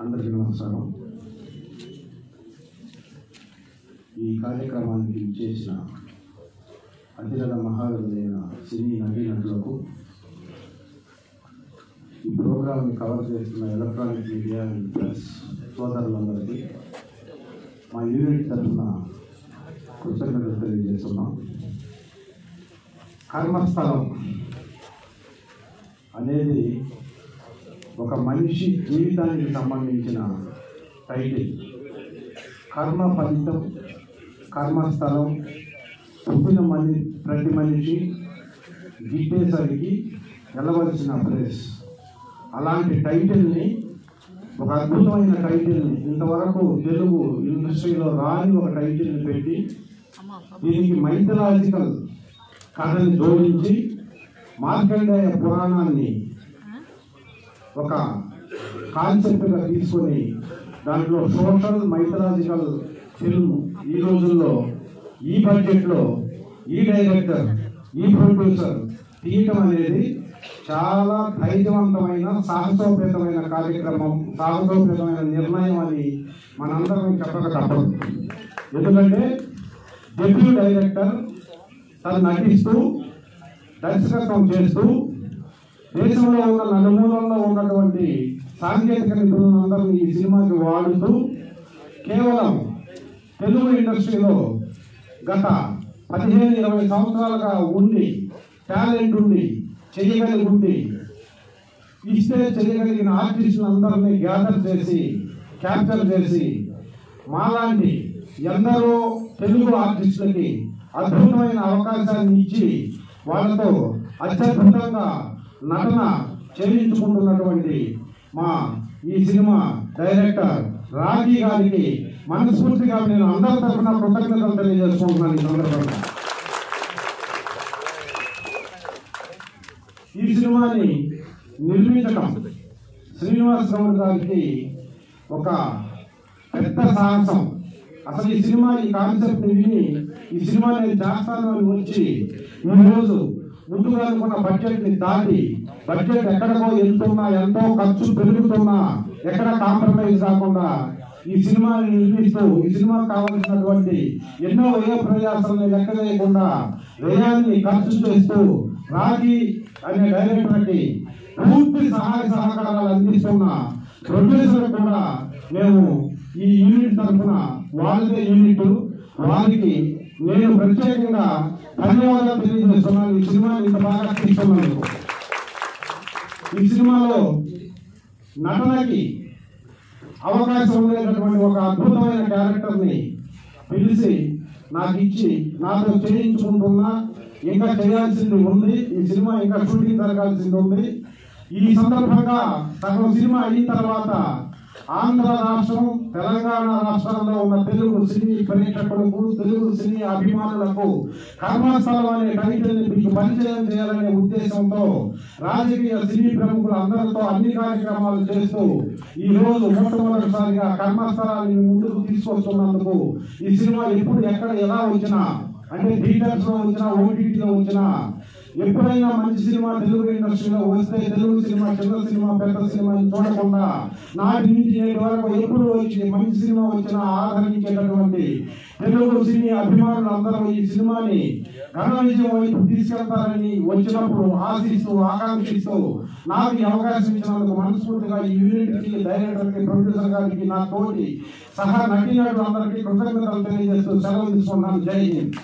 అందరికీ నమస్కారం. ఈ కార్యక్రమానికి చేసిన అతిరథ మహారథులైన సినీ నటీనటులకు, ఈ ప్రోగ్రాంని కవర్ చేస్తున్న ఎలక్ట్రానిక్ మీడియా అండ్ ప్రెస్ సోదరులందరికీ మా యూనిట్ తరఫున కృతజ్ఞతలు తెలియజేస్తున్నాం. కర్మస్థలం అనేది ఒక మనిషి జీవితానికి సంబంధించిన టైటిల్. కర్మ ఫలితం, కర్మస్థలం, పుట్టిన ప్రతి మనిషి గిట్టేసరికి వెళ్ళవలసిన ప్లేస్. అలాంటి టైటిల్ని, ఒక అద్భుతమైన టైటిల్ని, ఇంతవరకు తెలుగు ఇండస్ట్రీలో రాని ఒక టైటిల్ని పెట్టి దీనికి మైథలాజికల్ కథని జోడించి మార్కండేయ పురాణాన్ని ఒక కాన్సెప్ట్గా తీసుకొని దాంట్లో సోషల్ మైథలాజికల్ ఫిల్మ్ ఈ రోజుల్లో ఈ బడ్జెట్లో ఈ డైరెక్టర్, ఈ ప్రొడ్యూసర్ తీయటం అనేది చాలా ధైర్యవంతమైన, సాహసోపేతమైన కార్యక్రమం, సాహసోపేతమైన నిర్ణయం అని మనందరం చెప్పక తప్పదు. ఎందుకంటే డెబ్యూ డైరెక్టర్ తను నటిస్తూ, దర్శకత్వం చేస్తూ, దేశంలో ఉన్న నలుమూలల్లో ఉన్నటువంటి సాంకేతిక నిపుణులందరినీ ఈ సినిమాకి వాడుతూ, కేవలం తెలుగు ఇండస్ట్రీలో గత 15-20 సంవత్సరాలుగా ఉండి, టాలెంట్ ఉండి, చేయగలిగి ఇస్తే చేయగలిగిన ఆర్టిస్టులందరినీ గ్యాదర్ చేసి, క్యాప్చర్ చేసి, మాలాంటి ఎందరో తెలుగు ఆర్టిస్టులకి అద్భుతమైన అవకాశాన్ని ఇచ్చి వాళ్ళతో అత్యద్భుతంగా నటన చేయించుకుంటున్నటువంటి మా ఈ సినిమా డైరెక్టర్ రాజీ గారికి మనస్ఫూర్తిగా నేను అందరి తరఫున కృతజ్ఞతలు తెలియజేసుకుంటున్నాను. ఈ సందర్భంగా ఈ సినిమాని నిర్మించడం శ్రీనివాస్ గౌడ్ గారికి ఒక పెద్ద సాహసం. అసలు ఈ సినిమా, ఈ కాన్సెప్ట్ విని ఈ సినిమా నేను చేస్తాను అని వచ్చి ఈరోజు ముందుగా అనుకున్న బడ్జెట్ని దాటి, బడ్జెట్ ఎక్కడికో వెళ్తున్నా, ఎంతో ఖర్చు పెరుగుతున్నా ఎక్కడ కాంప్రమైజ్ కాకుండా ఈ సినిమాని నిర్మిస్తూ, ఈ సినిమాకు కావాల్సినటువంటి ఎన్నో వ్యయ ప్రయాసాలని లెక్క చేయకుండా వ్యయాన్ని ఖర్చు చేస్తూ రాజీ అనే డైరెక్టర్కి పూర్తి సహాయ సహకారాలు అందిస్తున్న ప్రొడ్యూసర్ కూడా మేము ఈ యూనిట్ తరఫున, వాళ్ళదే యూనిట్, వారికి నేను ప్రత్యేకంగా ధన్యవాదాలు తెలియజేస్తున్నాను. ఈ సినిమాని ఇంత బాగా తీసుకున్నందుకు. ఈ సినిమాలో నటనకి అవకాశం ఉండేటటువంటి ఒక అద్భుతమైన క్యారెక్టర్ని పిలిచి నాకు ఇచ్చి నాతో చేయించుకుంటున్నా. ఇంకా చేయాల్సింది ఉంది, ఈ సినిమా ఇంకా షూటింగ్ జరగాల్సింది ఉంది. ఈ సందర్భంగా సగం సినిమా అయిన తర్వాత ఆంధ్ర రాష్ట్రం, తెలంగాణ రాష్ట్రాల్లో ఉన్న తెలుగు సినీ ప్రేక్షకులకు, తెలుగు సినీ అభిమానులకు కర్మస్థలం అనే టైటిల్ని మీకు పరిచయం చేయాలనే ఉద్దేశంతో రాజకీయ సినీ ప్రముఖులు అందరితో అన్ని కార్యక్రమాలు చేస్తూ ఈ రోజు మొట్టమొదటిసారిగా కర్మస్థలాన్ని ముందుకు తీసుకొస్తున్నందుకు, ఈ సినిమా ఎప్పుడు ఎక్కడ ఎలా వచ్చినా, అంటే థియేటర్స్ లో వచ్చినా, ఓటీటీలో వచ్చినా, ఎప్పుడైనా మంచి సినిమా తెలుగు ఇండస్ట్రీలో వస్తే తెలుగు సినిమా చిన్న సినిమా పెద్ద సినిమా చూడకుండా నాటి నుంచి నేటి వరకు ఎప్పుడు వచ్చి మంచి సినిమా వచ్చినా ఆదరించేటటువంటి తెలుగు సినీ అభిమానులు అందరూ ఈ సినిమాని ఘన విజయం వైపు తీసుకెళ్తారని వచ్చినప్పుడు ఆశిస్తూ, ఆకాంక్షిస్తూ నాకు ఈ అవకాశం ఇచ్చినందుకు మనస్ఫూర్తిగా ఈ యూనిట్కి, డైరెక్టర్కి, ప్రొడ్యూసర్ గారికి, నా తోటి సహా నటీనటులు అందరికీ కృతజ్ఞతలు తెలియజేస్తూ సెలవు తీసుకున్నాను. జై హింద్.